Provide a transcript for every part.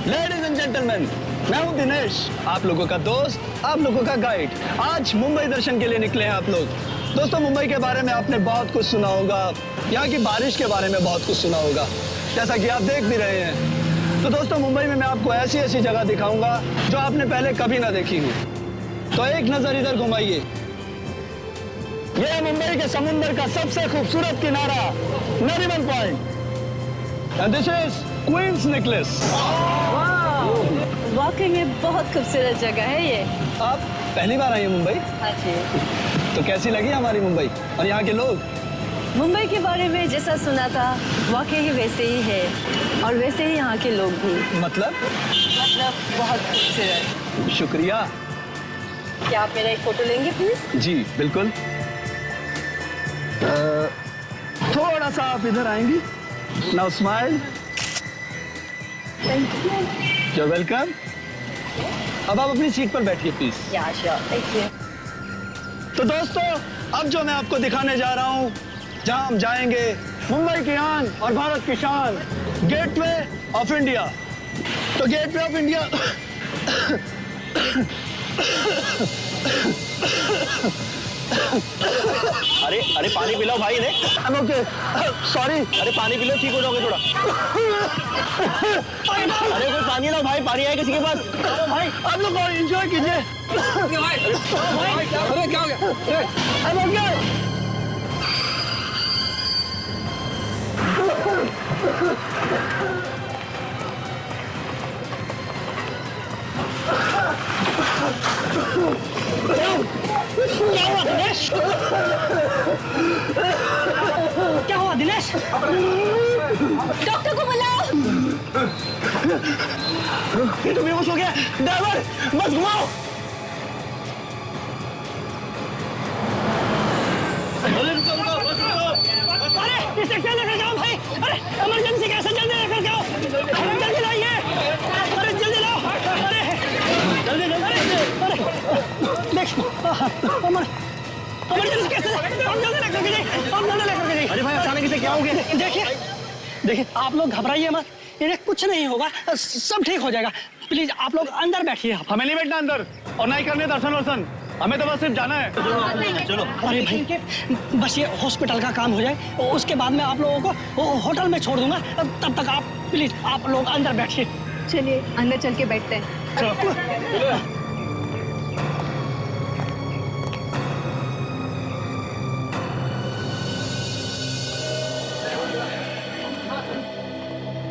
Ladies and gentleman, मैं हूं दिनेश, आप लोगों का दोस्त, आप लोगों का गाइड। आज मुंबई दर्शन के लिए निकले हैं आप लोग। दोस्तों, मुंबई के बारे में आपने बहुत कुछ सुना होगा, यहाँ की बारिश के बारे में बहुत कुछ सुना होगा, जैसा कि आप देख भी रहे हैं। तो दोस्तों, मुंबई में मैं आपको ऐसी ऐसी जगह दिखाऊंगा जो आपने पहले कभी ना देखी हो। तो एक नजर इधर घुमाइए। यह है मुंबई के समुंदर का सबसे खूबसूरत किनारा, Nariman point. And this is Queen's Necklace. वाकई में बहुत खूबसूरत जगह है ये। आप पहली बार आई हैं मुंबई? हाँ जी। तो कैसी लगी हमारी मुंबई और यहाँ के लोग? मुंबई के बारे में जैसा सुना था वाकई ही वैसे ही है, और वैसे ही यहाँ के लोग भी। मतलब बहुत खूबसूरत। शुक्रिया। क्या आप मेरा एक फोटो लेंगे प्लीज? जी बिल्कुल। थोड़ा सा आप इधर आएंगी। Now smile. Thank you. You're welcome. अब आप अपनी सीट पर बैठिए प्लीज। या श्योर, थैंक यू। तो दोस्तों, अब जो मैं आपको दिखाने जा रहा हूँ, जहाँ हम जाएंगे, मुंबई की आन और भारत की शान, गेटवे ऑफ इंडिया। तो गेटवे ऑफ इंडिया अरे अरे पानी पिलाओ भाई ने। Okay, sorry. अरे पानी पिलो, ठीक हो जाओगे थोड़ा। अरे कोई पानी लाओ भाई, पानी है किसी के पास? भाई आप लोग एंजॉय कीजिए। अरे क्या हो गया? अब ओके। क्या हुआ दिनेश? क्या हुआ दिनेश? डॉक्टर को बुलाओ। ये तो बेहोश हो गया। ड्राइवर, बस घुमाओ। अरे इसे क्या लेकर जाओ भाई? अरे इमरजेंसी कैसे, जल्दी लेकर जाओ। जल्दी लाइए। अरे जल्दी लाओ। अरे जल्दी जल्दी। अरे देख, इमरजेंसी कैसे? हम जल्दी लेकर के जाइए, हम जल्दी लेकर के जाइए। अरे भाई अचानक इसे क्या हो गया? देखिए देखिए, आप लोग घबराइए मत, इन्हें कुछ नहीं होगा, सब ठीक हो जाएगा। प्लीज आप लोग अंदर बैठिए। हमें नहीं बैठना अंदर और ना ही करने दर्शन वर्शन, हमें तो बस सिर्फ जाना है। चलो। अरे भाई, बस ये हॉस्पिटल का काम हो जाए, उसके बाद मैं आप लोगों को होटल में छोड़ दूंगा। तब तक आप प्लीज आप लोग अंदर बैठिए। चलिए अंदर चल के बैठते हैं।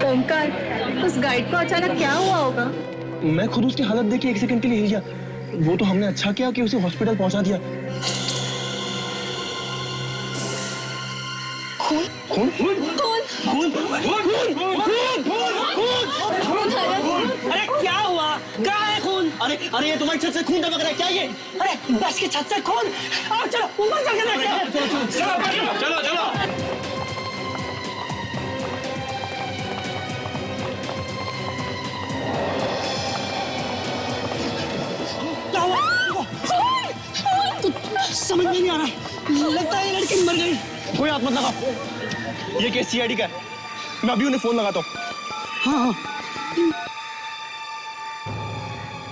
ओमकार, उस गाइड को अचानक क्या हुआ होगा? मैं खुद उसकी हालत देख के एक सेकंड के लिए हिल गया। वो तो हमने अच्छा किया कि उसे हॉस्पिटल पहुंचा दिया। खून खून खून खून अरे क्या हुआ? कहाँ है खून? अरे अरे ये तुम्हारी छत से खून टपक रहा है क्या ये? अरे बस की छत से खून। आओ चलो ऊपर चल के देखते हैं। चलो चलो। क्या हुआ? समझ में नहीं आ रहा, लगता है ये लड़की मर गई। कोई हाथ मत लगाओ, ये केस सीआईडी का है। मैं अभी उन्हें फोन लगाता हूँ। हाँ।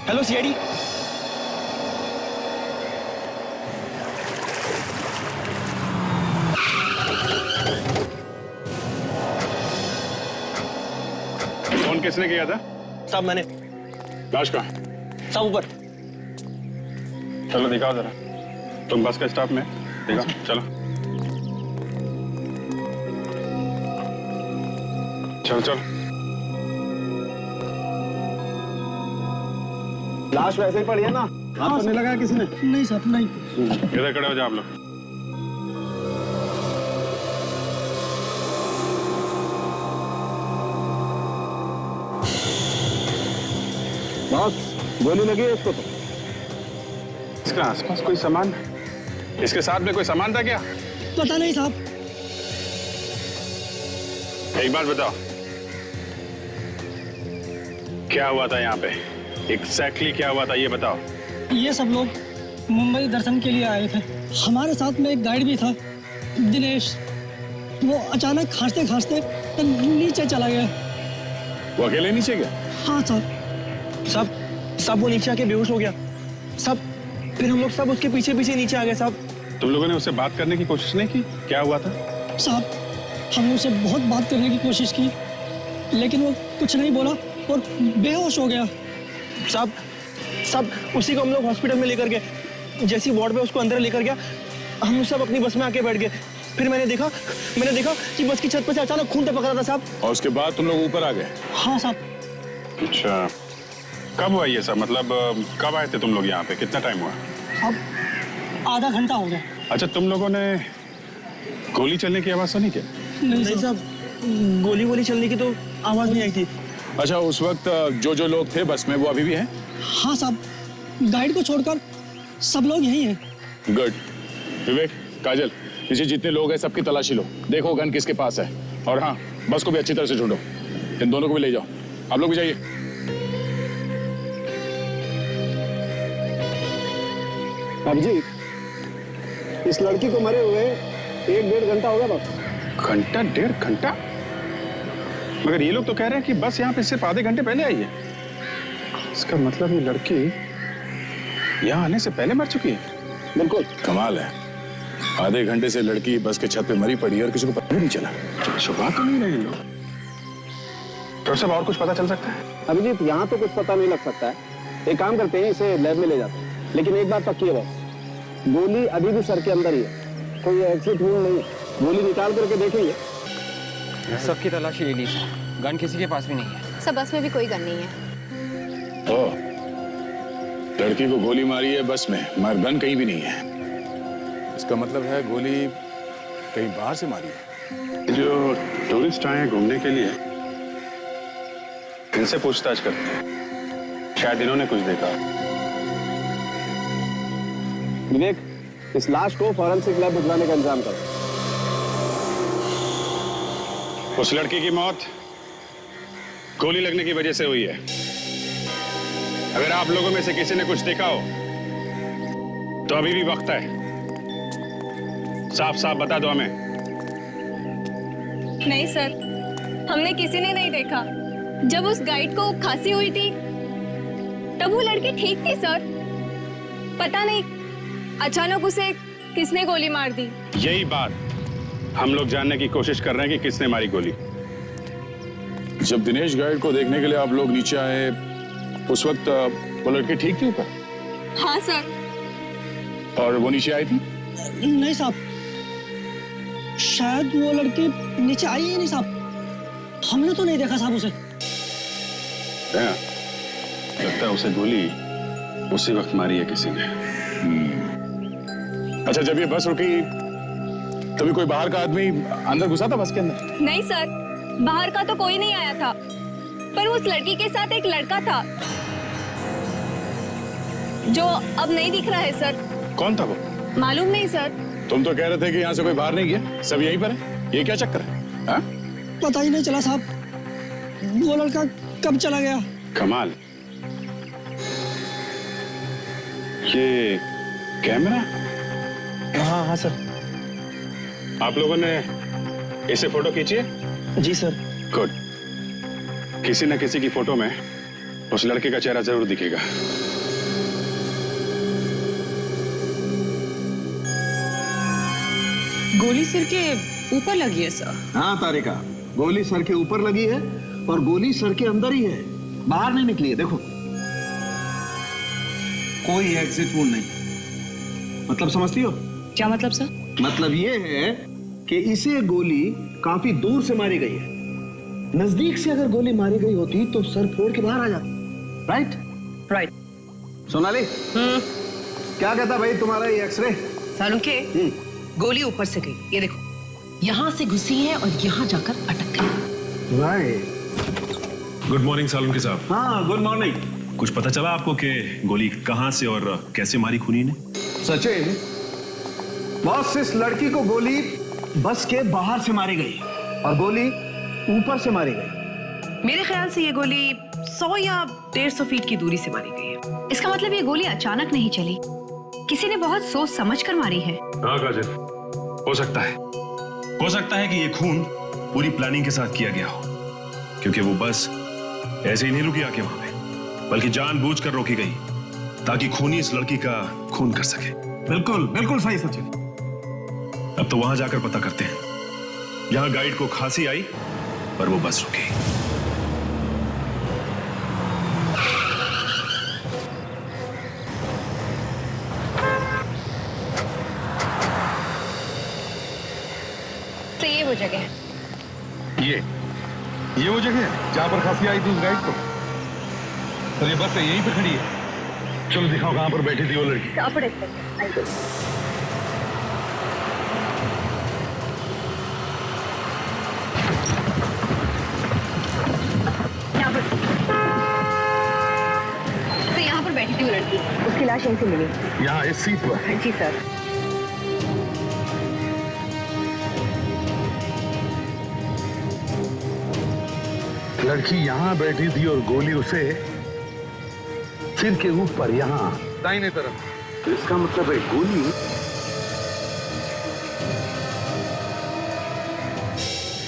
Hello CID. फोन किसने किया था? साहब मैंने। लाश का? साहब ऊपर। चलो दिखाओ जरा। तुम बस के स्टॉप में दिखाओ, चलो चलो चलो। लाश वैसे ही पड़ी है ना? हाथ तो नहीं लगाया किसी ने? नहीं साहब, नहीं। इधर खड़े हो जाओ आप लोग। बॉस, गोली लगी है इसको तो। इसके आसपास कोई सामान, इसके साथ में कोई सामान था क्या? पता नहीं साहब। एक बात बताओ, क्या हुआ था यहाँ पे? एग्जैक्टली क्या हुआ था ये बताओ। ये सब लोग मुंबई दर्शन के लिए आए थे। हमारे साथ में एक गाइड भी था, दिनेश। वो अचानक खांसते खांसते नीचे चला गया। वो अकेले नीचे गया? हाँ साहब। साहब वो नीचे आके बेहोश हो गया साहब। फिर हम लोग सब उसके पीछे पीछे नीचे आ गए साहब। तुम लोगों ने उससे बात करने की कोशिश नहीं की? क्या हुआ था? साहब हमने उसे बहुत बात करने की कोशिश की, लेकिन वो कुछ नहीं बोला और बेहोश हो गया। साहब उसी को हम लोग हॉस्पिटल में लेकर गए। जैसी वार्ड में उसको अंदर लेकर गया, हम सब अपनी बस में आके बैठ गए। फिर मैंने देखा कि बस की छत पर से अचानक खून टपक रहा था साहब। और उसके बाद तुम लोग ऊपर आ गए? हाँ साहब। अच्छा, कब हुआ ये सब? मतलब कब आए थे तुम लोग यहाँ पे? कितना टाइम हुआ? अब आधा घंटा हो गया। अच्छा, तुम लोगों ने गोली चलने की आवाज सुनी क्या? नहीं साहब, गोली चलने की तो आवाज नहीं आई थी। अच्छा, उस वक्त जो लोग थे बस में वो अभी भी हैं? हाँ साहब, गाइड को छोड़कर सब लोग यही हैं। गुड। विवेक, काजल, पीछे जितने लोग हैं सबकी तलाशी लो। देखो गन किसके पास है। और हाँ, बस को भी अच्छी तरह से ढूंढो। इन दोनों को भी ले जाओ। आप लोग भी जाइए। अभिजीत, इस लड़की को मरे हुए 1-1.5 घंटा हो गया बस। घंटा 1.5 घंटा? मगर ये लोग तो कह रहे हैं कि बस यहाँ पे सिर्फ आधे घंटे पहले आई है। इसका मतलब ये लड़की यहाँ आने से पहले मर चुकी है। बिल्कुल कमाल है, आधे घंटे से लड़की बस के छत पे मरी पड़ी है और किसी को पता भी नहीं चला। सुबह तो नहीं रहे लोग। तो सब और कुछ पता चल सकता है? अभिजीत, यहाँ तो कुछ पता नहीं लग सकता है। एक काम करते हैं, इसे लैब में ले जाते हैं। लेकिन एक बात पक्की है बस, गोली अभी भी सर के अंदर ही है। कोई एग्जिट वूंड नहीं है। गोली निकाल करके देखेंगे। सबकी तलाशी ले ली सर, गन किसी के पास भी नहीं है। सब बस में भी कोई गन नहीं है। ओ, लड़की को गोली मारी है बस में, मगर गन कहीं भी नहीं है। इसका मतलब है गोली कहीं बाहर से मारी है। जो टूरिस्ट आए हैं घूमने के लिए, इनसे पूछताछ करते हैं, शायद इन्होंने कुछ देखा। विवेक, इस लाश को फॉरेंसिक लैब भिजवाने का इंतजाम करो। उस लड़की की मौत गोली लगने की वजह से हुई है। अगर आप लोगों में से किसी ने कुछ देखा हो तो अभी भी वक्त है। साफ साफ बता दो हमें। नहीं सर, हमने किसी ने नहीं देखा। जब उस गाइड को खांसी हुई थी तब वो लड़की ठीक थी सर। पता नहीं अचानक उसे किसने गोली मार दी। यही बात हम लोग जानने की कोशिश कर रहे हैं कि किसने मारी गोली। जब दिनेश गाइड को देखने के लिए आप लोग नीचे आए, उस वक्त वो लड़की ठीक थी ऊपर? हाँ सर। और वो नीचे आई थी? नहीं साहब, शायद वो लड़की नीचे आई ही नहीं साहब। हमने तो नहीं देखा साहब उसे। हाँ, लगता है उसे गोली उसी वक्त मारी है किसी ने। अच्छा, जब ये बस रुकी तभी कोई बाहर का आदमी अंदर घुसा था बस के अंदर? नहीं सर, बाहर का तो कोई नहीं आया था, पर उस लड़की के साथ एक लड़का था जो अब नहीं दिख रहा है सर। कौन था वो? मालूम नहीं सर। तुम तो कह रहे थे कि यहाँ से कोई बाहर नहीं गया, सब यहीं पर है। ये क्या चक्कर है? हाँ? पता ही नहीं चला साहब, वो लड़का कब चला गया। कमाल। ये कैमरा? हाँ सर। आप लोगों ने इसे फोटो खींची है? जी सर। गुड। किसी न किसी की फोटो में उस लड़के का चेहरा जरूर दिखेगा। गोली सिर के ऊपर लगी है सर। हाँ तारिका, गोली सर के ऊपर लगी है और गोली सर के अंदर ही है, बाहर नहीं निकली है। देखो, कोई एग्जिट वूंड नहीं। मतलब समझती हो? क्या मतलब सर? मतलब ये है कि इसे गोली काफी दूर से मारी गई है। नजदीक से अगर गोली मारी गई होती तो सर फोड़ के बाहर आ जाती। राइट? सोनाली, क्या कहता भाई तुम्हारा ये एक्सरे? सालुंके, गोली ऊपर से गई, ये देखो, यहाँ से घुसी है और यहाँ जाकर अटक गई। राइट। गुड मॉर्निंग सालुंके साहब। हाँ, गुड मॉर्निंग। कुछ पता चला आपको कि गोली कहाँ से और कैसे मारी खूनी ने? सचिन, बॉस, इस लड़की को गोली बस के बाहर से मारी गई और गोली ऊपर से मारी गई। मेरे ख्याल से ये गोली 100 या 150 फीट की दूरी से मारी गई है। इसका मतलब ये गोली अचानक नहीं चली, किसी ने बहुत सोच समझ कर मारी है। हाँ काजल, हो सकता है कि ये खून पूरी प्लानिंग के साथ किया गया हो, क्योंकि वो बस ऐसे ही नहीं रुकी आके वहां पे, बल्कि जानबूझकर रोकी गई ताकि खूनी इस लड़की का खून कर सके। बिल्कुल बिल्कुल सही सचिन। अब तो वहां जाकर पता करते हैं। यहां गाइड को खांसी आई पर वो बस रुकी। तो ये वो जगह है। ये वो जगह है जहां पर खांसी आई थी उस गाइड को। तो ये बस यहीं पे खड़ी है। चलो दिखाओ कहां पर बैठी थी वो लड़की। यहाँ पर तो यहाँ पर बैठी थी वो लड़की, उसकी लाश यहीं से मिली। यहाँ इस सीट पर? जी सर। लड़की यहाँ बैठी थी और गोली उसे सिर के ऊपर यहाँ दाहिने तरफ। तो इसका मतलब है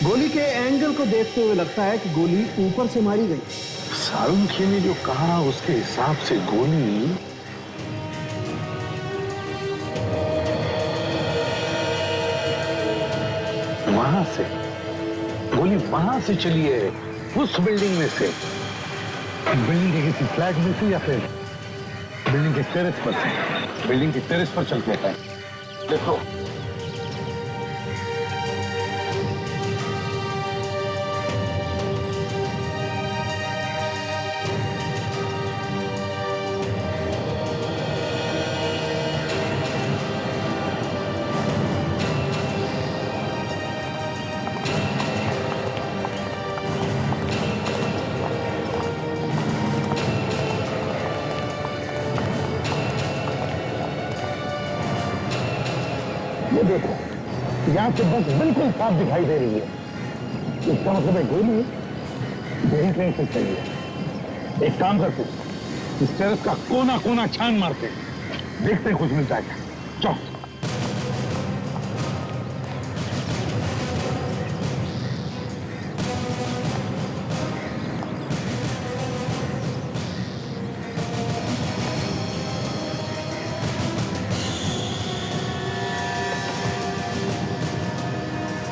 गोली के एंगल को देखते हुए लगता है कि गोली ऊपर से मारी गई। सालुंखे ने जो कहा उसके हिसाब से गोली वहां से चली है, उस बिल्डिंग में से, बिल्डिंग के किसी फ्लैट में से या फिर बिल्डिंग के टेरेस पर से। बिल्डिंग के टेरेस पर चलते हैं। देखो ये देखो, यहाँ से बस बिल्कुल साफ दिखाई दे रही है। इसका मतलब है गोली यही कहीं से चली है। एक काम करते, इस टेरेस का कोना कोना छान मारते, देखते हैं कुछ मिलता है क्या।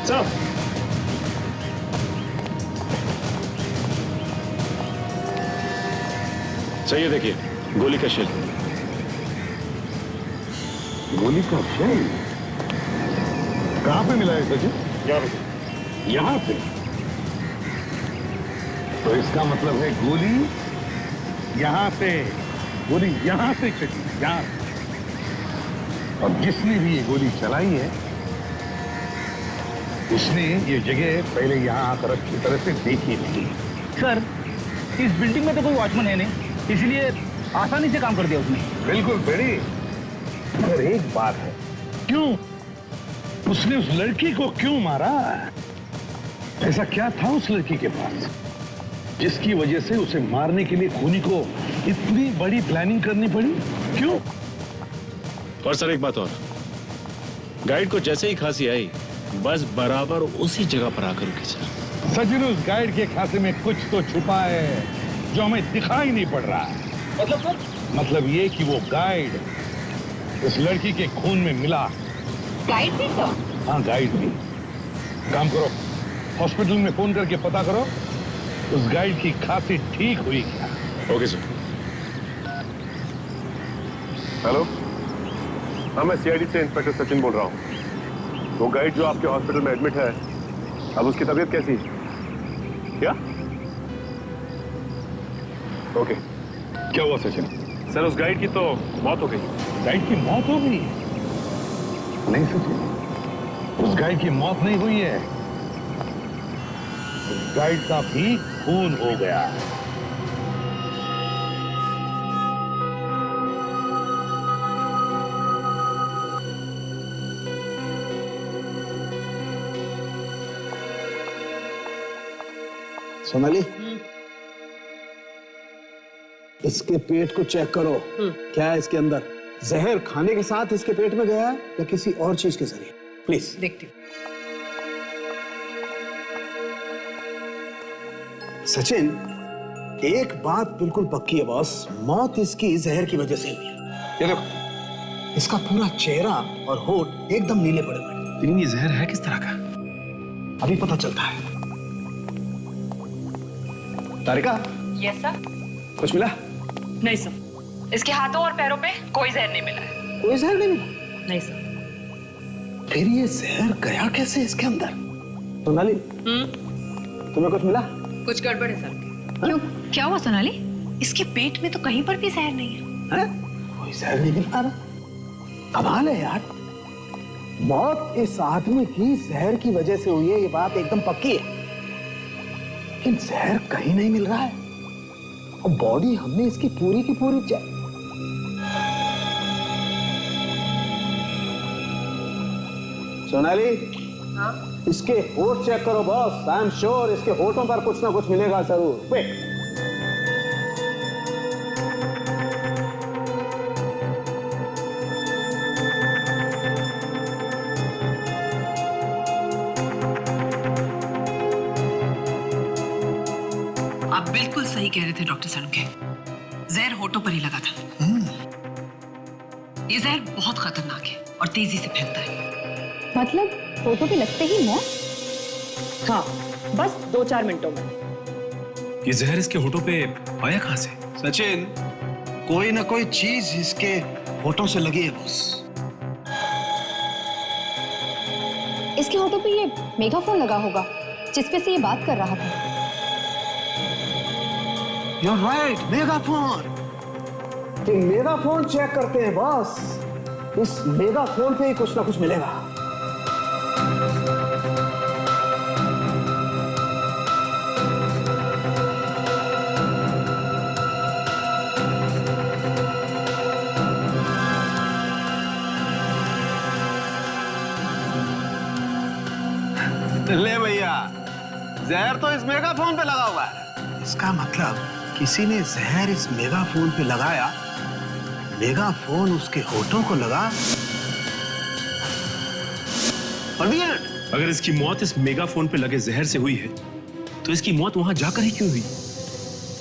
चलो चाहिए देखिए, गोली का शेल। गोली का शेल कहां पे मिला है सचिन? यहाँ पे। तो इसका मतलब है गोली यहाँ से चली, यहाँ। और जिसने भी ये गोली चलाई है उसने ये जगह पहले यहाँ आकर अच्छी तरह से देखी नहीं। सर, इस बिल्डिंग में तो कोई वॉचमैन है नहीं, इसलिए आसानी से काम कर दिया उसने। बिल्कुल बेड़ी, मगर एक बात है, क्यों उसने उस लड़की को क्यों मारा? ऐसा क्या था उस लड़की के पास जिसकी वजह से उसे मारने के लिए खूनी को इतनी बड़ी प्लानिंग करनी पड़ी? क्यों? और सर एक बात और, गाइड को जैसे ही खांसी आई बस बराबर उसी जगह पर आकर रुकी सर। सचिन, उस गाइड के खांसी में कुछ तो छुपा है जो हमें दिखाई नहीं पड़ रहा है। मतलब सर? मतलब ये कि वो गाइड इस लड़की के खून में मिला। गाइड भी सर? हाँ, गाइड भी। काम करो, हॉस्पिटल में फोन करके पता करो उस गाइड की खांसी ठीक हुई क्या। Okay sir. हेलो, हाँ मैं सीआईडी से इंस्पेक्टर सचिन बोल रहा हूँ। वो गाइड जो आपके हॉस्पिटल में एडमिट है, अब उसकी तबीयत कैसी है? क्या? ओके। क्या हुआ सचिन? सर उस गाइड की तो मौत हो गई। गाइड की मौत हो गई? नहीं सचिन, उस गाइड की मौत नहीं हुई है, उस गाइड का भी खून हो गया। सोनाली, इसके पेट को चेक करो। क्या है इसके अंदर? जहर खाने के साथ इसके पेट में गया है या किसी और चीज के जरिए? प्लीज देखती हूँ। सचिन, एक बात बिल्कुल पक्की है बॉस, मौत इसकी जहर की वजह से हुई है। ये देखो, इसका पूरा चेहरा और होठ एकदम नीले पड़े हुए हैं। लेकिन ये जहर है किस तरह का? अभी पता चलता है। तारिका, यस सर। कुछ मिला? नहीं सर, इसके हाथों और पैरों पे कोई जहर नहीं मिला है। कोई जहर नहीं मिला? नहीं सर। फिर ये जहर गया कैसे इसके अंदर? सोनाली, तुम्हें कुछ मिला? कुछ गड़बड़ है सर। क्यों, क्या हुआ सोनाली? इसके पेट में तो कहीं पर भी जहर नहीं है। कोई जहर नहीं मिल पा रहा। कमाल है यार, मौत इस आदमी की जहर की वजह से हुई है, ये बात एकदम पक्की है, लेकिन जहर कहीं नहीं मिल रहा है और बॉडी हमने इसकी पूरी की पूरी चेक। सोनाली, हाँ? इसके होठ चेक करो बॉस। आई एम श्योर इसके होठों पर कुछ ना कुछ मिलेगा जरूर। क्विक। आप बिल्कुल सही कह रहे थे डॉक्टर सड़ुके, जहर होठों पर ही लगा था। ये जहर बहुत खतरनाक है और तेजी से फैलता है। मतलब फोटो पे लगते ही मौत? हाँ, बस 2-4 मिनटों में। ये जहर इसके होठों पे आया कहां से? सचिन, कोई ना कोई चीज इसके होठों से लगी है बॉस। इसके होठों पे ये मेगाफोन लगा होगा जिसपे से ये बात कर रहा था। You're right, megaphone. ये मेगाफोन चेक करते हैं बॉस। इस मेगाफोन पे ही कुछ ना कुछ मिलेगा। ले भैया, जहर तो इस मेगाफोन पे लगा हुआ है। इसका मतलब किसी ने जहर इस मेगाफोन पे लगाया, मेगाफोन उसके होठों को लगा और अगर इसकी मौत इस मेगाफोन पे लगे जहर से हुई है तो इसकी मौत वहां जाकर ही क्यों हुई?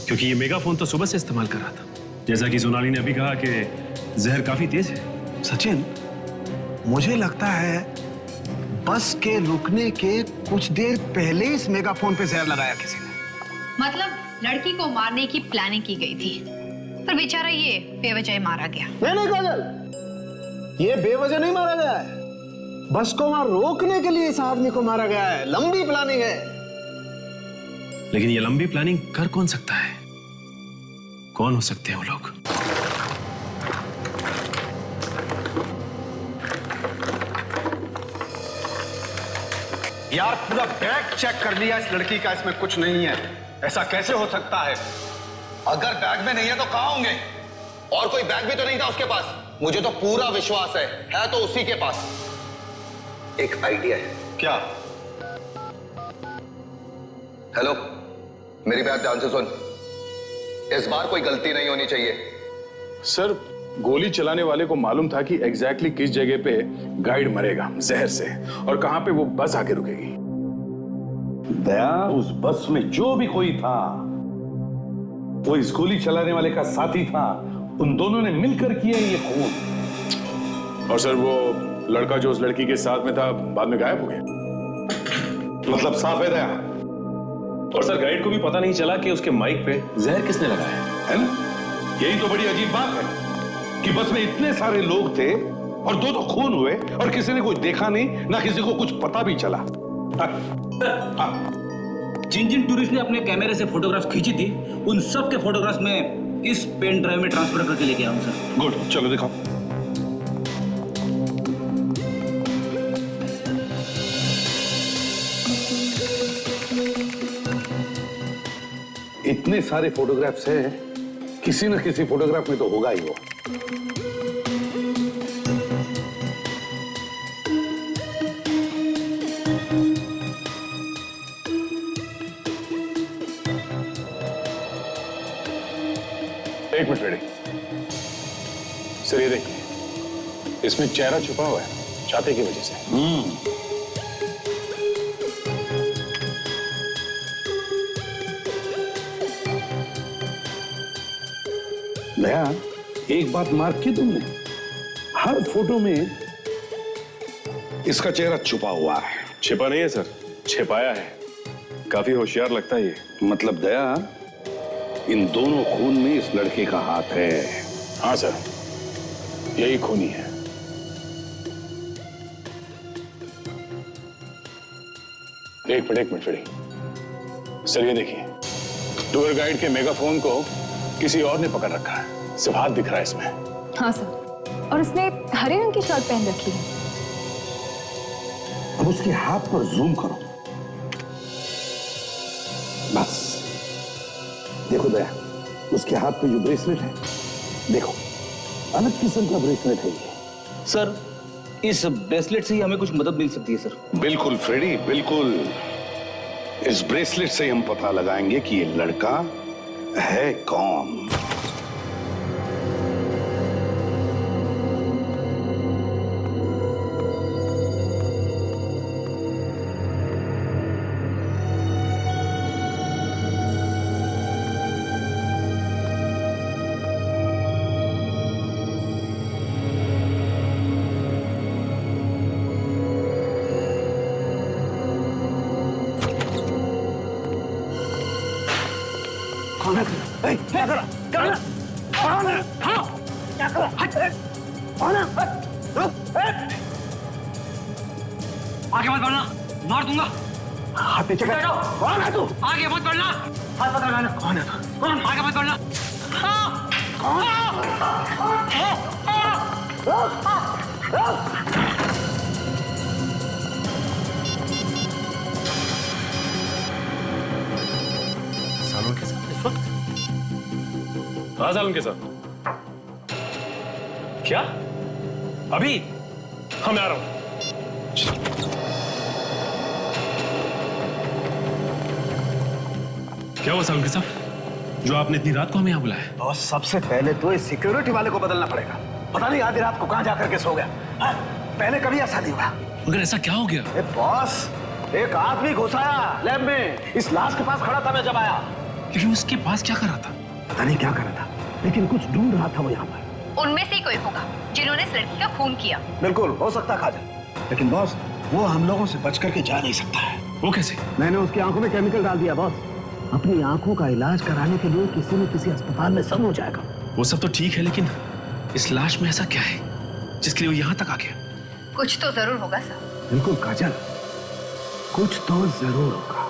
क्योंकि ये मेगाफोन तो सुबह से इस्तेमाल कर रहा था। जैसा कि सोनाली ने अभी कहा कि जहर काफी तेज है। सचिन, मुझे लगता है बस के रुकने के कुछ देर पहले इस मेगाफोन पे जहर लगाया किसी ने। मतलब लड़की को मारने की प्लानिंग की गई थी, पर बेचारा ये बेवजह मारा गया। नहीं काजल, ये बेवजह नहीं मारा गया है। बस को वहां रोकने के लिए इस आदमी को मारा गया है। लंबी प्लानिंग है। लेकिन ये लंबी प्लानिंग कर कौन सकता है? कौन हो सकते हैं वो लोग? यार, पूरा बैग चेक कर लिया इस लड़की का, इसमें कुछ नहीं है। ऐसा कैसे हो सकता है? अगर बैग में नहीं है तो कहां होंगे? और कोई बैग भी तो नहीं था उसके पास। मुझे तो पूरा विश्वास है तो उसी के पास। एक आइडिया है। क्या? हेलो, मेरी बात ध्यान से सुन। इस बार कोई गलती नहीं होनी चाहिए। सर, गोली चलाने वाले को मालूम था कि एग्जैक्टली किस जगह पे गाइड मरेगा जहर से और कहां पे वो बस आके रुकेगी। दया, उस बस में जो भी कोई था वो इस गोली चलाने वाले का साथी था। उन दोनों ने मिलकर किया ये खून। और सर, वो लड़का जो उस लड़की के साथ में था बाद में गायब हो गया। मतलब साफ है दया। और सर, गाइड को भी पता नहीं चला कि उसके माइक पे जहर किसने लगाया है ना? यही तो बड़ी अजीब बात है कि बस में इतने सारे लोग थे और दो तो खून हुए और किसी ने कुछ देखा नहीं, ना किसी को कुछ पता भी चला। जिन जिन टूरिस्ट ने अपने कैमरे से फोटोग्राफ खींची थी, उन सब के फोटोग्राफ्स में इस पेन ड्राइव में ट्रांसफर करके लेके आऊं सर। गुड, चलो दिखाओ। इतने सारे फोटोग्राफ्स हैं, किसी न किसी फोटोग्राफ में तो होगा ही वो। एक मिनट रेडी। सर, ये देखिए, इसमें चेहरा छुपा हुआ है छाते की वजह से। दया, एक बात मार्क की तुमने, हर फोटो में इसका चेहरा छुपा हुआ है। छिपा नहीं है सर, छिपाया है। काफी होशियार लगता है ये। मतलब दया, इन दोनों खून में इस लड़के का हाथ है। हाँ सर, यही खूनी है। एक मिनट फ्रेडी। सर ये देखिए, टूर गाइड के मेगाफोन को किसी और ने पकड़ रखा है। सिर्फ हाथ दिख रहा है इसमें। हाँ सर, और उसने हरे रंग की शर्ट पहन रखी है। अब उसके हाथ पर जूम करो। बस देखो दया, उसके हाथ पे जो ब्रेसलेट है, देखो अलग किस्म का ब्रेसलेट है ये। सर, इस ब्रेसलेट से ही हमें कुछ मदद मिल सकती है सर। बिल्कुल फ्रेडी, बिल्कुल। इस ब्रेसलेट से हम पता लगाएंगे कि ये लड़का है कौन। क्या करा? आगे मत बढ़ना, मार दूंगा। हाथ नीचे कर। कौन है तू? आगे मत बढ़ना। हाथ पकड़ लेना। कौन है तू? कौन? आगे मत बढ़ना। सालों के साथ इस वक्त? हाँ सालों के साथ। क्या? अभी? हाँ मैं आ रहा हूं। क्या हुआ सालों के साथ? जो आपने इतनी रात को हमें यहाँ बुलाया? बॉस, सबसे पहले तो इस सिक्योरिटी वाले को बदलना पड़ेगा। पता नहीं आधी रात को कहां जाकर के सो गया। हाँ? पहले कभी ऐसा नहीं हुआ। मगर ऐसा क्या हो गया? बॉस, एक आदमी घुसाया लैब में। इस लाश के पास खड़ा था मैं जब आया। लेकिन उसके पास क्या कर रहा था? पता नहीं क्या कर रहा था, लेकिन कुछ ढूंढ रहा था वो यहाँ पर। उनमें से ही कोई होगा जिन्होंने इस लड़की का खून किया। बिल्कुल हो सकता काजल, लेकिन बॉस वो हम लोगों से बच करके जा नहीं सकता है। वो कैसे? मैंने उसकी आंखों में केमिकल डाल दिया बॉस। अपनी आंखों का इलाज कराने के लिए किसी न किसी अस्पताल में सब हो जाएगा। वो सब तो ठीक है, लेकिन इस लाश में ऐसा क्या है जिसके लिए वो यहाँ तक आ गया? कुछ तो जरूर होगा साहब। बिल्कुल काजल, कुछ तो जरूर होगा।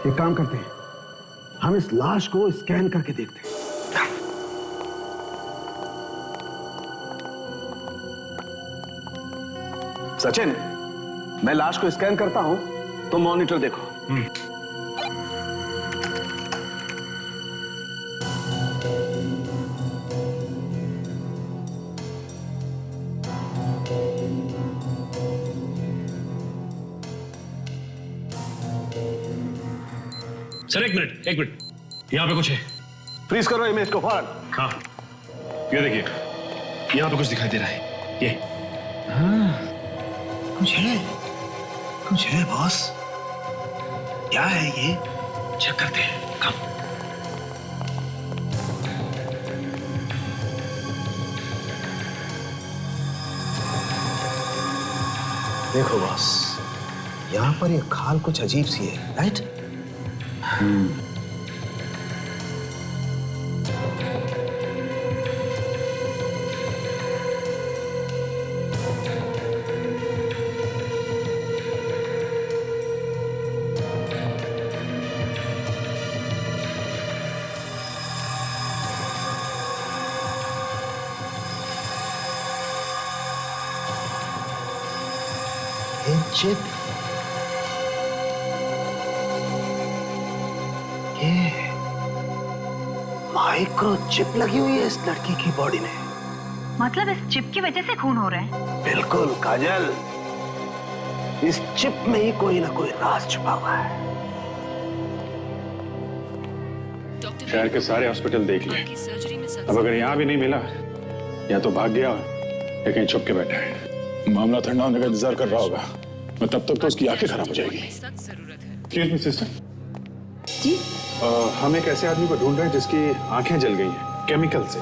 एक काम करते हैं, हम इस लाश को स्कैन करके देखते हैं। सचिन, मैं लाश को स्कैन करता हूं, तुम मॉनिटर देखो। सर एक मिनट, यहाँ पे कुछ है। फ्रीज करो इमेज को फौरन। हाँ, ये देखिए, यहाँ पे कुछ दिखाई दे रहा है। ये हाँ, कुछ है बॉस। क्या है ये? चेक करते हैं। कम। देखो बॉस, यहाँ पर ये खाल कुछ अजीब सी है, राइट? चिप, ये माइक्रोचिप लगी हुई है इस लड़की की बॉडी में। मतलब इस चिप की वजह से खून हो रहा है? बिल्कुल काजल, इस चिप में ही कोई ना कोई राज छुपा हुआ है। शहर के सारे हॉस्पिटल देख लिए, अब अगर यहाँ भी नहीं मिला, या तो भाग गया या कहीं छुप के बैठा है। मामला ठंडा होने का इंतजार कर रहा होगा, मैं तब तक तो उसकी आंखें खराब हो जाएगी। Excuse me sister. जी? हम एक ऐसे आदमी को ढूंढ रहे हैं जिसकी आंखें जल गई हैं। केमिकल से।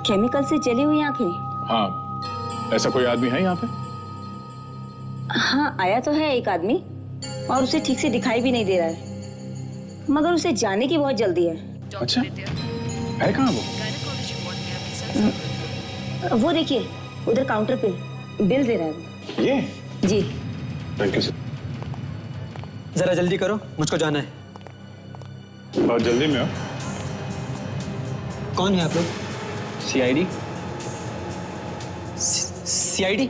केमिकल से जली हुई आंखें? हाँ, ऐसा कोई आदमी है यहाँ पे? हाँ, आया तो है एक आदमी और उसे ठीक से दिखाई भी नहीं दे रहा है, मगर उसे जाने की बहुत जल्दी है। अच्छा, है कहाँ वो? वो देखिए उधर काउंटर पे बिल दे रहा है वो। ये? जी। Thank you sir. जरा जल्दी करो, मुझको जाना है। बहुत जल्दी में हो? कौन है आप लोग? सीआईडी। सीआईडी?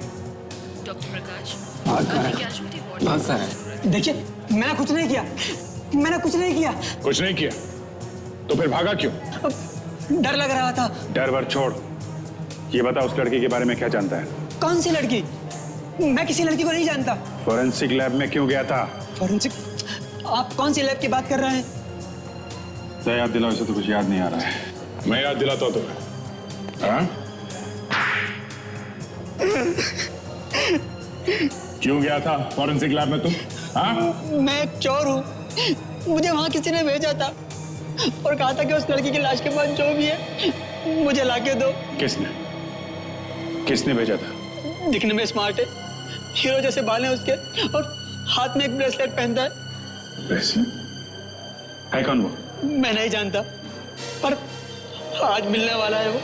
डॉक्टर प्रकाश, भाग कर है। देखिए, मैंने कुछ नहीं किया, मैंने कुछ नहीं किया। कुछ नहीं किया तो फिर भागा क्यों? डर लग रहा था। डर वर छोड़, ये बता उस लड़की के बारे में क्या जानता है? कौन सी लड़की? मैं किसी लड़की को नहीं जानता। फोरेंसिक लैब में क्यों गया था? फोरेंसिक? आप कौन सी लैब की बात कर रहे हैं? तो याद दिलाओ, इसे तो कुछ याद नहीं आ रहा है। मैं याद दिलाता हूँ तुम्हें। हाँ? क्यों गया था फोरेंसिक लैब में तुम? हाँ? मैं एक चोर हूँ, मुझे वहाँ किसी ने भेजा था और कहा था कि उस लड़की की लाश के बाद जो भी है मुझे लाके दो। किसने भेजा था? दिखने में स्मार्ट है, हीरो जैसे बाल हैं उसके और हाथ में एक ब्रेसलेट पहनता है। ब्रेसलेट? है कौन वो? मैं नहीं जानता, पर आज मिलने वाला है वो।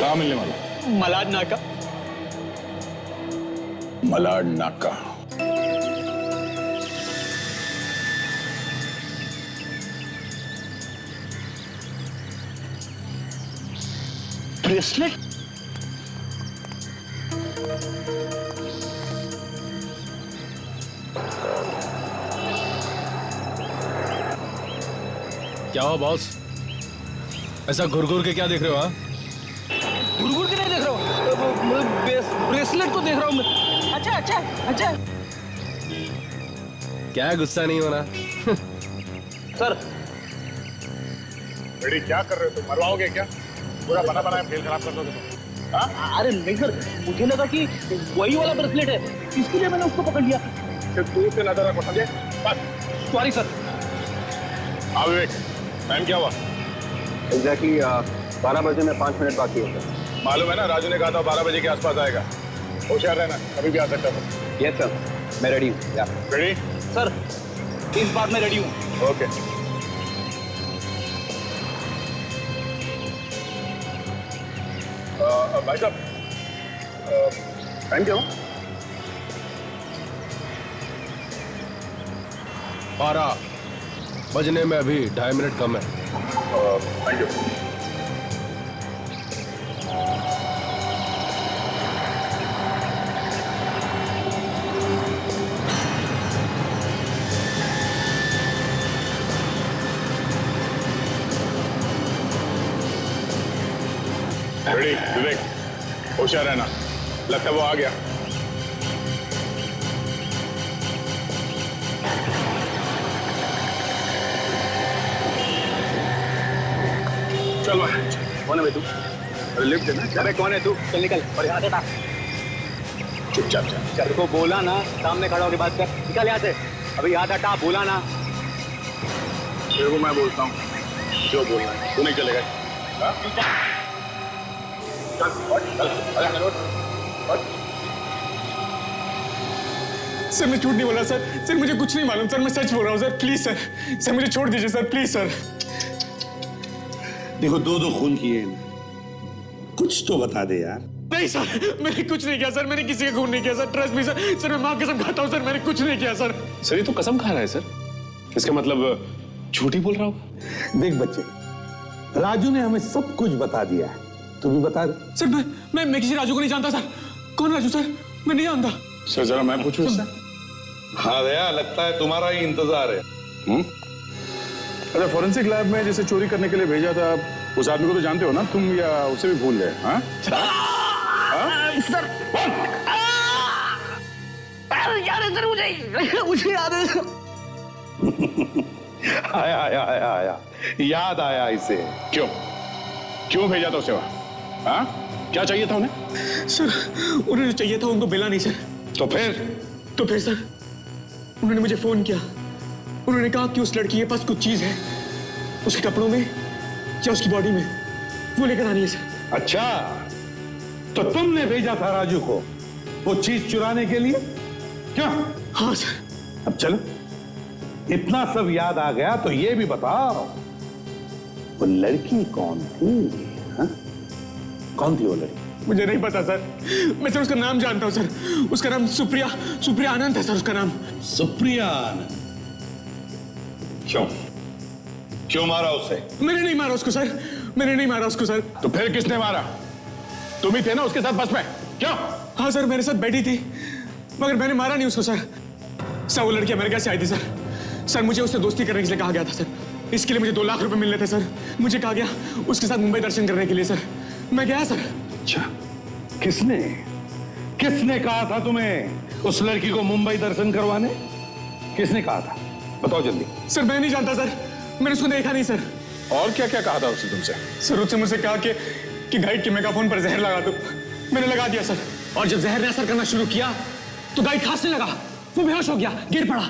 कहाँ मिलने वाला? मलाड नाका। मलाड नाका। ब्रेसलेट? क्या हुआ बॉस? ऐसा घुर के क्या देख रहे हो? हाँ, घुर के नहीं देख रहा हूँ, ब्रेसलेट को देख रहा हूँ मैं। अच्छा अच्छा अच्छा। क्या गुस्सा नहीं होना? सर। बेटी क्या कर रहे हो तुम? मरवाओगे क्या? पूरा बना बनाया खेल खराब कर दोगे तुम। हाँ? अरे नहीं सर, मुझे लगा कि वही वाला ब्रेसलेट है, इसलिए मैंने उसको पकड़ लिया। सिर्फ दूर से नजर रखो, समझे? बस। Sorry sir. हाँ विवेक, टाइम क्या हुआ? एग्जैक्टली 12 बजे में 5 मिनट बाकी होता है। मालूम है ना, राजू ने कहा था 12 बजे के आसपास आएगा। होशियार रहना, कभी भी आ सकता है। यस सर, मैं रेडी हूँ। रेडी? सर, इस बार मैं रेडी हूँ। ओके। भाई साहब, टाइम क्या हुआ? 12 बजने में अभी 2.5 मिनट कम है। Thank you. रेडी विवेक, होशियार रहना, लगता है वो आ गया। चल भाई, कौन है भाई तू? अरे लिफ्ट है ना? अरे कौन है तू? चल निकल और यहाँ से हटा। चुपचाप चल। तेरे को बोला ना, सामने खड़ा होकर बात कर। निकल यहाँ से, अभी हाथ हटा। बोला ना। तेरे को मैं बोलता हूँ जो बोलना है, तू नहीं चलेगा। हाँ? चल, सर मैं झूठ नहीं बोला सर। सर मुझे कुछ नहीं मालूम सर, मैं सच बोल रहा हूँ सर। प्लीज सर, सर मुझे छोड़ दीजिए सर, प्लीज सर। देखो, 2 खून किए हैं, कुछ तो बता दे यार। नहीं सर, मैंने कुछ नहीं किया सर, मैंने किसी का खून नहीं किया sir. Trust me sir, sir मैं माँ कसम खाता हूँ सर, मैंने कुछ नहीं किया सर। सर ये तो कसम खा रहा है सर, इसका मतलब झूठ ही बोल रहा होगा। देख बच्चे, राजू ने हमें सब कुछ बता दिया है, तू भी बता दे। सर मैं किसी राजू को नहीं जानता सर। कौन राजू सर? मैं नहीं जानता सर। जरा मैं पूछूं इससे? हाँ दया, लगता है तुम्हारा ही इंतजार है। अच्छा, फोरेंसिक लैब में जैसे चोरी करने के लिए भेजा था, उस आदमी को तो जानते हो ना तुम, या उसे भी भूल गए? हाँ सर, याद है सर, मुझे याद है। आया याद आया इसे। क्यों भेजा था उसे वहां? हाँ, क्या चाहिए था उन्हें? सर उन्हें चाहिए था, उनको मिला नहीं सर। तो फिर सर उन्होंने मुझे फोन किया। उन्होंने कहा कि उस लड़की के पास कुछ चीज है, उसके कपड़ों में या उसकी बॉडी में। वो लेकर आनी है सर। अच्छा, तो तुमने भेजा था राजू को वो चीज चुराने के लिए, क्यों? हाँ सर। अब चलो, इतना सब याद आ गया तो ये भी बताओ, वो लड़की कौन थी? हा? कौन थी वो लड़की? मुझे नहीं पता सर, मैं सिर्फ उसका नाम जानता हूँ सर। उसका नाम सुप्रिया आनंद है सर, उसका नाम। सुप्रिया आनंद? क्यों क्यों मारा उसे? मैंने नहीं मारा उसको सर, मैंने नहीं मारा उसको सर। तो फिर किसने मारा? तुम ही थे ना उसके साथ बस में, क्यों? हाँ सर, मेरे साथ बैठी थी, मगर मैंने मारा नहीं उसको सर। सर वो लड़की अमेरिका से आई थी सर। सर मुझे उससे दोस्ती करने के लिए कहा गया था सर। इसके लिए मुझे 2 लाख रुपए मिलने थे सर। मुझे कहा गया उसके साथ मुंबई दर्शन करने के लिए सर। मैं गया सर। अच्छा, किसने कहा था तुम्हें उस लड़की को मुंबई दर्शन करवाने? किसने कहा था? बताओ जल्दी। सर मैं नहीं जानता सर, मैंने उसको देखा नहीं सर। और क्या क्या कहा था उसने तुमसे? सर उसने मुझसे कहा कि गाइड के मेगाफोन पर जहर लगा दो। मैंने लगा दिया सर, और जब जहर ने असर करना शुरू किया तो गाइड खांसने लगा, वो बेहोश हो गया, गिर पड़ा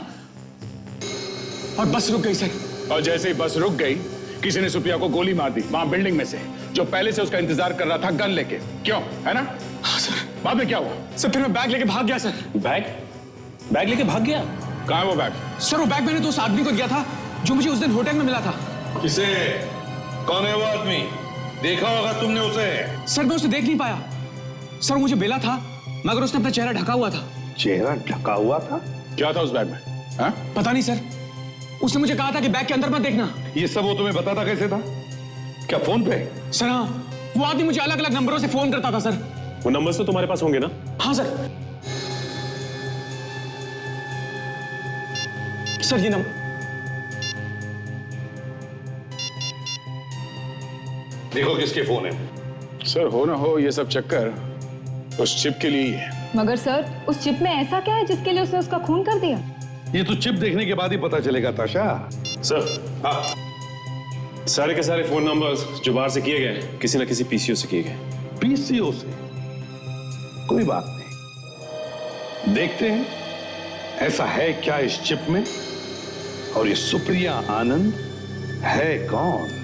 और बस रुक गई सर। और जैसे ही बस रुक गई, किसी ने सुप्रिया को गोली मार दी वहां बिल्डिंग में से, जो पहले से उसका इंतजार कर रहा था गन लेके, क्यों? है ना? हाँ सर। बाद में क्या हुआ? सर फिर मैं बैग लेके भाग गया सर। बैग लेके भाग गया? कहाँ है वो बैग? सर वो बैग मैंने तो उस आदमी को दिया था जो मुझे उस दिन होटल में मिला था। किसे? कौन है वो आदमी? देखा होगा तुमने उसे? सर मैं उसे देख नहीं पाया सर, मुझे बेला था मगर उसने अपना चेहरा ढका हुआ था। चेहरा ढका हुआ था? क्या था उस बैग में? हा? पता नहीं सर, उसने मुझे कहा था कि बैग के अंदर मत देखना। ये सब वो तुम्हें बताता कैसे था? क्या फोन पे? सर हाँ, वो आदमी मुझे अलग अलग नंबरों से फोन करता था सर। वो नंबर्स तो तुम्हारे पास होंगे ना? हाँ सर। सर ये नंबर। देखो किसके फोन है। सर हो ना हो ये सब चक्कर उस चिप के लिए ही है। मगर सर उस चिप में ऐसा क्या है जिसके लिए उसने उसका खून कर दिया? ये तो चिप देखने के बाद ही पता चलेगा ताशा। सर हाँ, सारे के सारे फोन नंबर्स जो बाहर से किए गए किसी ना किसी पीसीओ से किए गए। पीसीओ से? कोई बात नहीं, देखते हैं ऐसा है क्या इस चिप में, और ये सुप्रिया आनंद है कौन?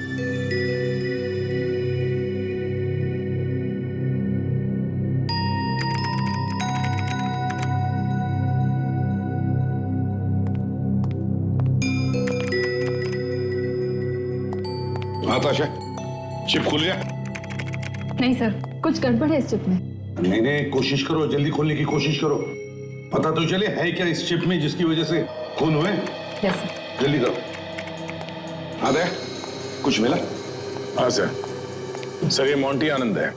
ताशा, चिप खुल गया? नहीं सर, कुछ गड़बड़ है इस चिप में। नहीं, कोशिश करो, जल्दी खोलने की कोशिश करो। पता तो चले है क्या इस चिप में जिसकी वजह से खून हुए। Yes sir. जल्दी करो। हाँ दे, कुछ मिला? हाँ सर। सर ये मोंटी आनंद है।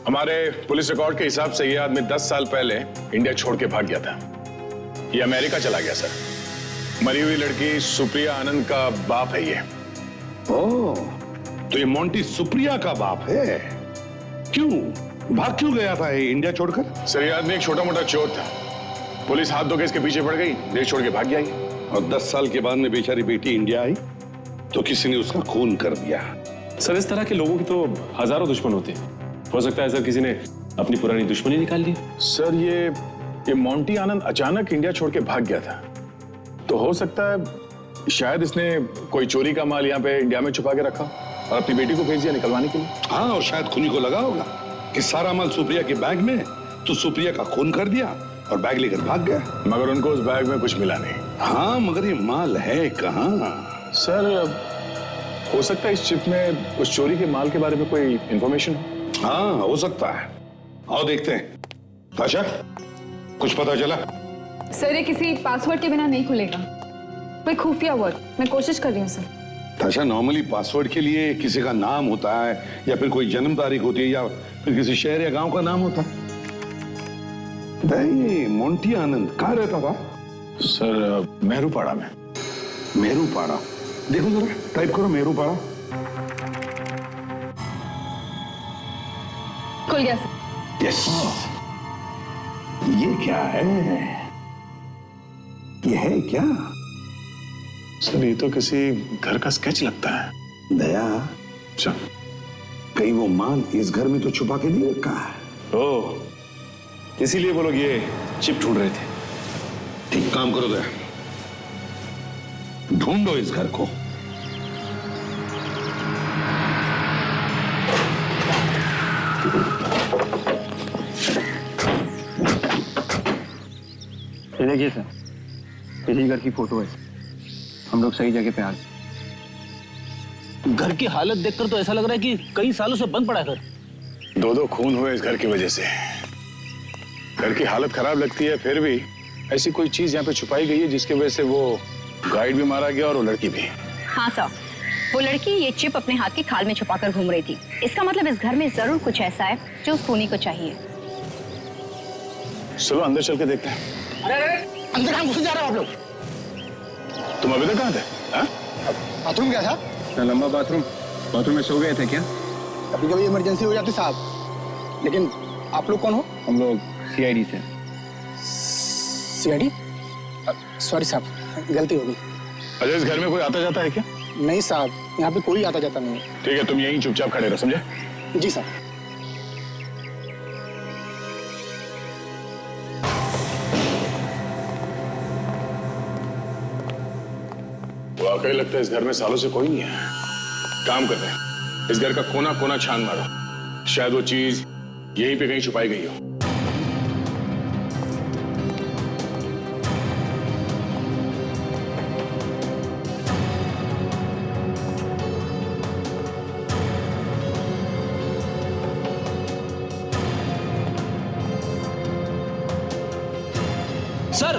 हमारे पुलिस रिकॉर्ड के हिसाब से ये आदमी 10 साल पहले इंडिया छोड़ के भाग गया था। ये अमेरिका चला गया सर। मरी हुई लड़की सुप्रिया आनंद का बाप है ये। ओह, तो ये मोंटी सुप्रिया का बाप है। क्यों भाग क्यों गया था ये इंडिया छोड़कर? सर ये आदमी एक छोटा मोटा चोर था। पुलिस हाथ धो के इसके पीछे पड़ गई, देश छोड़ के भाग गया। और 10 साल के बाद में बेचारी बेटी इंडिया आई तो किसी ने उसका खून कर दिया। सर इस तरह के लोगों की तो हजारों दुश्मन होते हैं। हो सकता है सर किसी ने अपनी पुरानी दुश्मनी निकाल ली। सर ये मोंटी आनंद अचानक इंडिया छोड़ के भाग गया था, तो हो सकता है शायद इसने कोई चोरी का माल यहाँ पे इंडिया में छुपा के रखा और अपनी बेटी को भेज दिया निकलवाने के लिए। हाँ, और शायद खूनी को लगा होगा कि सारा माल सुप्रिया के बैग में, तो सुप्रिया का खून कर दिया और बैग लेकर भाग गया। मगर उनको उस बैग में कुछ मिला नहीं। हाँ, मगर ये माल है कहाँ? सर हो सकता है इस चिप में उस चोरी के माल के बारे में कोई इंफॉर्मेशन हो। हाँ, हो सकता है। आओ देखते हैं। ताशा, कुछ पता चला? सर ये किसी पासवर्ड के बिना नहीं खुलेगा, कोई खुफिया वर्ड। मैं कोशिश कर रही हूँ सर। ताशा, नॉर्मली पासवर्ड के लिए किसी का नाम होता है या फिर कोई जन्म तारीख होती है या फिर किसी शहर या गांव का नाम होता है। नहीं, मोंटी आनंद कहाँ रहता था? सर मेहरूपाड़ा में। मेहरूपाड़ा? देखो जरा, टाइप करो मेहरूपाड़ा। खुल गया सर। यस। ये क्या है? ये है क्या? सर ये तो किसी घर का स्केच लगता है। दया, अच्छा, कहीं वो माल इस घर में तो छुपा के नहीं रखा है? ओह, इसीलिए वो लोग ये चिप ढूंढ रहे थे। ठीक काम करो दया, ढूंढो इस घर को। ये देखिए सर, इसी घर की फोटो है। हम लोग सही जगह पे आ गए। घर की हालत देखकर तो ऐसा लग रहा है कि कई सालों से बंद पड़ा है घर। 2 खून हुए इस घर की वजह से। घर की हालत खराब लगती है, फिर भी ऐसी कोई चीज यहाँ पे छुपाई गई है जिसकी वजह से वो गाइड भी मारा गया और वो लड़की भी। हाँ सर, वो लड़की ये चिप अपने हाथ की खाल में छुपाकर घूम रही थी। इसका मतलब इस घर में जरूर कुछ ऐसा है जो उस खूनी को चाहिए। चलो अंदर चल के देखते हैं। अरे अंदर कहाँ घुस जा रहे हो आप लोग? तुम अभी तक कहाँ थे? बाथरूम क्या था? लंबा बाथरूम में सो गए थे क्या? कभी कभी इमरजेंसी हो जाती साहब। लेकिन आप लोग कौन हो? हम लोग CID से। CID? सॉरी साहब, गलती हो गई। अच्छा, इस घर में कोई आता जाता है क्या? नहीं साहब, यहाँ पे कोई आता जाता नहीं है। ठीक है, तुम यहीं चुपचाप खड़े रहो, समझे? जी साहब। वाकई लगता है इस घर में सालों से कोई नहीं है। काम करते हैं, इस घर का कोना कोना छान मारो, शायद वो चीज यहीं पे कहीं छुपाई गई हो। सर,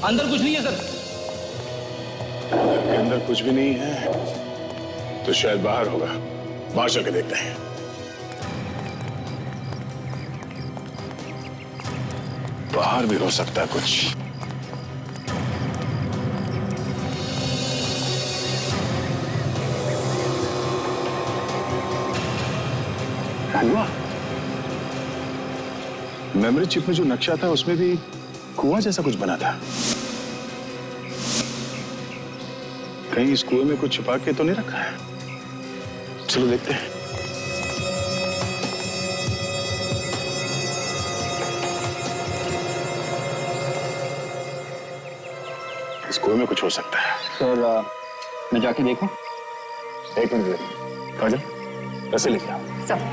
अंदर कुछ नहीं है सर। के अंदर कुछ भी नहीं है तो शायद बाहर होगा। बाहर चल के देखते हैं। बाहर भी हो सकता है कुछ। कुआं। मेमोरी चिप में जो नक्शा था उसमें भी कुआं जैसा कुछ बना था। कहीं इस कुएं में कुछ छुपा के तो नहीं रखा है? चलो देखते हैं। इस कुएं में कुछ हो सकता है। सर, मैं जाके देखूं? 1 मिनट। काजल, ऐसे लेके आओ। सर,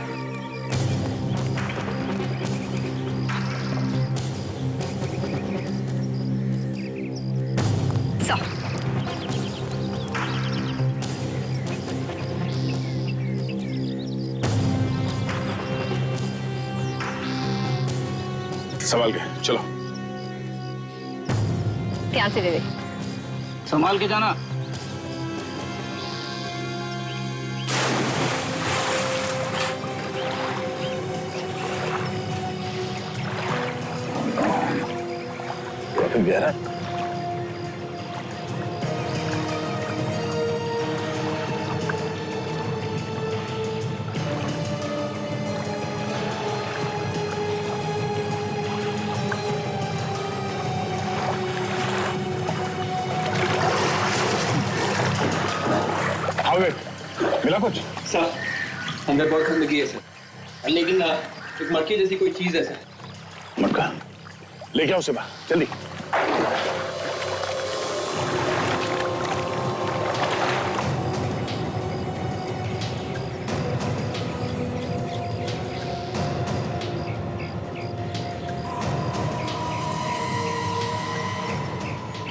संभाल के चलो। ध्यान से दे दे। संभाल के जाना। काफी गहरा। मिला कुछ? सर, अंदर बहुत गंदगी है सर, लेकिन एक मटकी जैसी कोई चीज है सर। मटका लेके आओ उसे बाहर, जल्दी।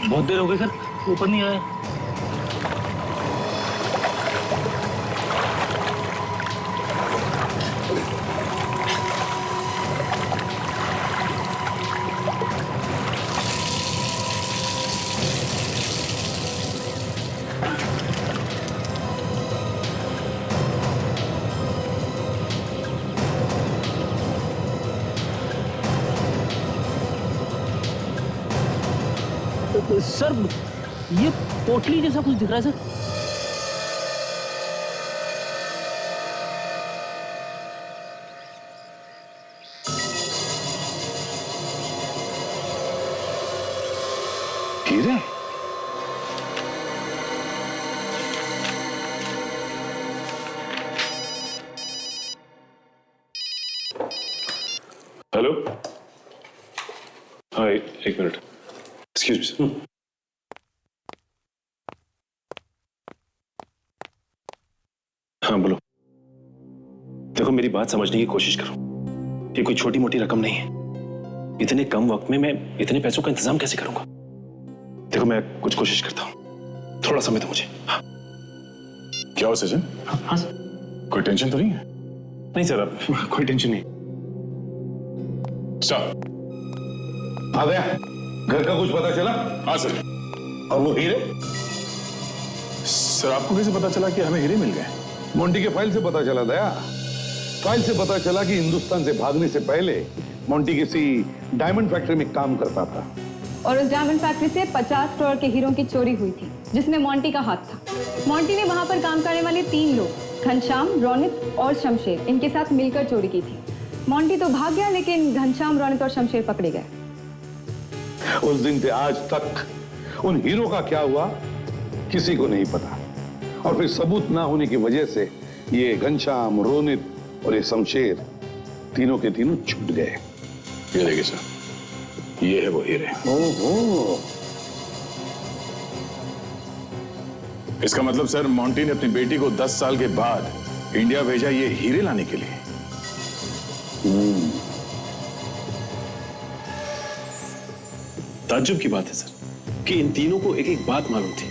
बहुत देर हो गई सर, ऊपर नहीं आया। सर, ये पोटली जैसा कुछ दिख रहा है सर। हीरे? हेलो। हाँ, एक मिनट। Excuse me sir. हाँ बोलो। देखो मेरी बात समझने की कोशिश करो, ये कोई छोटी मोटी रकम नहीं है। इतने कम वक्त में मैं इतने पैसों का इंतजाम कैसे करूंगा? देखो मैं कुछ कोशिश करता हूँ, थोड़ा समय दो मुझे। हाँ। क्या हो सचिन? हाँ सर। कोई टेंशन तो नहीं है? नहीं सर, अब कोई टेंशन नहीं। आ गया? घर का कुछ पता चला? हाँ सर। और वो हीरे? सर आपको कैसे पता चला कि हमें हीरे मिल गए? मोंटी के फाइल से पता चला दया। फाइल से पता चला कि हिंदुस्तान से भागने से पहले मोंटी किसी डायमंड फैक्ट्री में काम करता था और उस डायमंड फैक्ट्री से 50 करोड़ के हीरों की चोरी हुई थी, जिसमें मोंटी का हाथ था। मोंटी ने वहां पर काम करने वाले 3 लोग, घनश्याम, रोनित और शमशेर, इनके साथ मिलकर चोरी की थी। मोंटी तो भाग गया, लेकिन घनश्याम, रोनित और शमशेर पकड़े गए। उस दिन से आज तक उन हीरो का क्या हुआ किसी को नहीं पता, और फिर सबूत ना होने की वजह से ये घनश्याम, रोनित और ये शमशेर तीनों के तीनों छूट गए। ये देखिए सर, ये है वो हीरे। ओहो। इसका मतलब सर मोंटी ने अपनी बेटी को 10 साल के बाद इंडिया भेजा ये हीरे लाने के लिए। ताज्जुब की बात है सर कि इन तीनों को एक एक बात मालूम थी।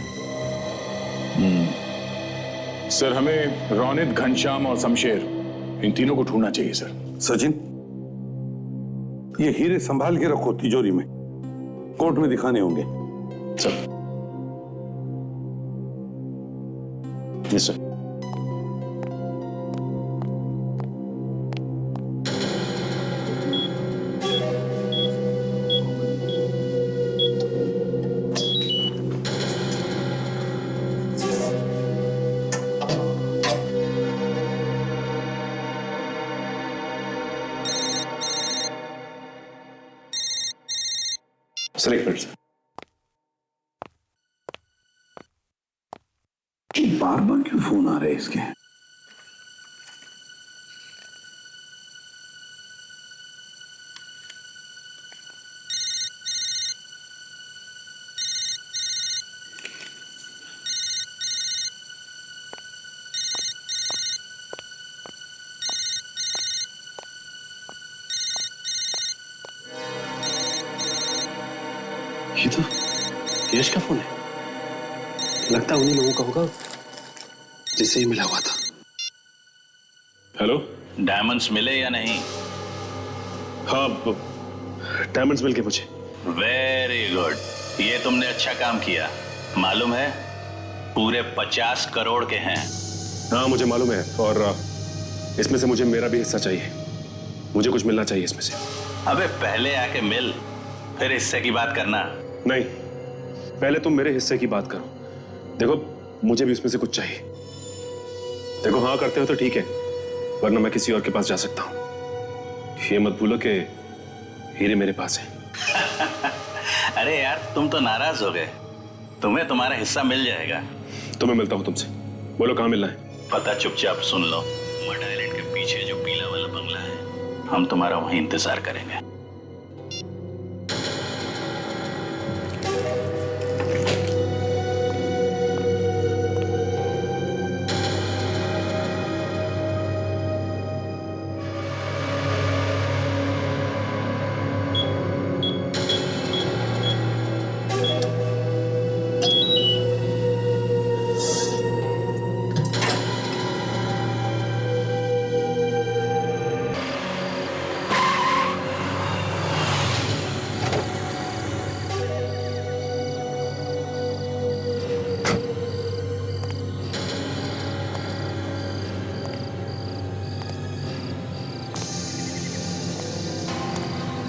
सर हमें रोनित, घनश्याम और शमशेर, इन तीनों को ढूंढना चाहिए सर। सचिन, ये हीरे संभाल के रखो तिजोरी में, कोर्ट में दिखाने होंगे। सर। Yes sir. सर एक मिनट सर। बार बार क्यों फोन आ रहे हैं इसके? ये तो यश का फोन है। लगता है उन्हीं लोगों का होगा जिससे ही मिला हुआ था। हेलो, डायमंड्स मिले या नहीं? हाँ, डायमंड्स मिल गए मुझे। वेरी गुड, ये तुमने अच्छा काम किया। मालूम है पूरे 50 करोड़ के हैं। हाँ मुझे मालूम है, और इसमें से मुझे मेरा भी हिस्सा चाहिए। मुझे कुछ मिलना चाहिए इसमें से। अबे पहले आके मिल, फिर हिस्से की बात करना। नहीं, पहले तुम मेरे हिस्से की बात करो। देखो मुझे भी इसमें से कुछ चाहिए। देखो हाँ करते हो तो ठीक है, वरना मैं किसी और के पास जा सकता हूं। ये मत भूलो कि हीरे मेरे पास है। अरे यार तुम तो नाराज हो गए, तुम्हें तुम्हारा हिस्सा मिल जाएगा। तो मैं मिलता हूं तुमसे, बोलो कहां मिलना है? पता चुपचाप सुन लो, मड आइलैंड के पीछे जो पीला वाला बंगला है, हम तुम्हारा वहीं इंतजार करेंगे।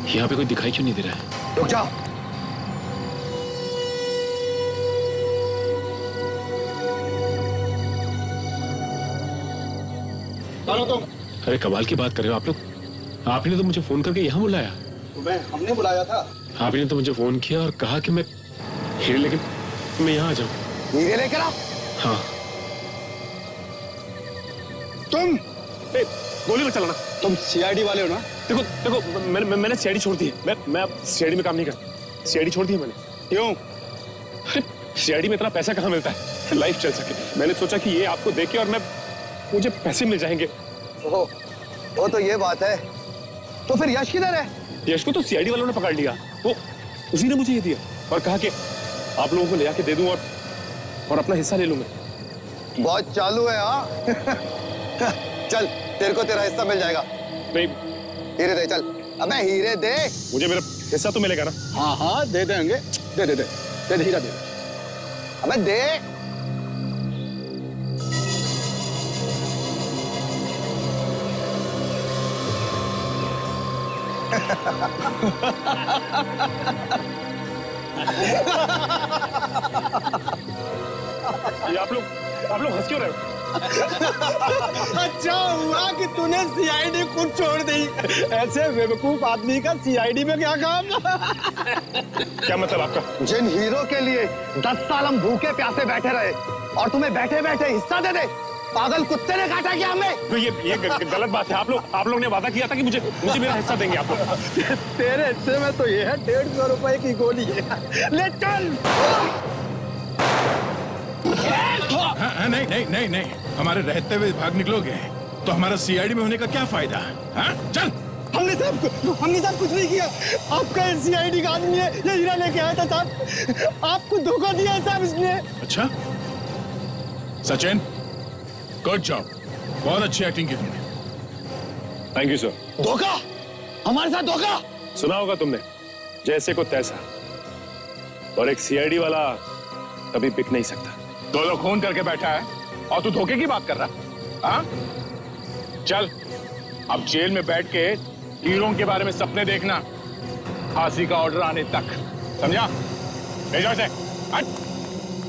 यहाँ पे कोई दिखाई क्यों नहीं दे रहा है? रुक जाओ। तुम अरे कमाल की बात कर रहे हो आप लोग। आपने तो मुझे फोन करके यहाँ बुलाया। तुम्हें हमने बुलाया था। आपने तो मुझे फोन किया और कहा कि मैं हीरे लेके मैं यहाँ आ जाऊँ। हीरे लेकर आओ। हाँ। तुम गोली मत चलाना। तुम सीआईडी वाले हो ना? देखो देखो मैंने सीआईडी छोड़ दी है। मैं अब सीआईडी में काम नहीं करता। सीआईडी छोड़ दी है मैंने। क्यों? सीआईडी में इतना पैसा कहाँ मिलता है लाइफ चल सके। मैंने सोचा कि ये आपको देके और मुझे पैसे मिल जाएंगे। ओहो, वो तो ये बात है। तो फिर यश किधर है? यश को तो सीआईडी वालों ने पकड़ लिया। वो उसी ने मुझे ये दिया और कहा कि आप लोगों को ले आके दे दूं और अपना हिस्सा ले लूं मैं। बहुत चालू है हाँ। चल तेरे को तेरा हिस्सा मिल जाएगा। नहीं हीरे दे चल। अबे हीरे दे। मुझे मेरा हिस्सा तो मिलेगा ना? हाँ हाँ दे देंगे। दे दे दे दे दे हीरा दे। अबे दे। ये आप लोग हंस क्यों रहे हो? अच्छा हुआ कि तूने सीआईडी खुद छोड़ दी। ऐसे बेवकूफ आदमी का सीआईडी में क्या काम? क्या मतलब आपका? जिन हीरो के लिए 10 साल हम भूखे प्यासे बैठे रहे और तुम्हें बैठे बैठे हिस्सा दे दे, पागल कुत्ते ने काटा क्या हमें? तो ये गलत बात है। आप लोग ने वादा किया था कि मुझे मेरा हिस्सा देंगे आप लोग। तेरे हिस्से में तो ये है 150 रुपए की गोली है। ले चल। हाँ, नहीं हमारे रहते हुए भाग निकलोगे तो हमारा सीआईडी में होने का क्या फायदा? हाँ चल। हमने साहब कुछ नहीं किया। आपका सीआईडी का आदमी है, ये हीरा लेके आया था साहब। आपको धोखा दिया है साहब इसने। अच्छा सचिन, गुड जॉब, बहुत अच्छी एक्टिंग की तुमने। Thank you sir. धोखा? हमारे साथ धोखा? सुना होगा तुमने, जैसे को तैसा, और एक सीआईडी वाला कभी बिक नहीं सकता। 2 लोग खून करके बैठा है और तू धोखे की बात कर रहा? हाँ चल, अब जेल में बैठ के हीरों के बारे में सपने देखना, फांसी का ऑर्डर आने तक, समझा? भेजो इसे। हट।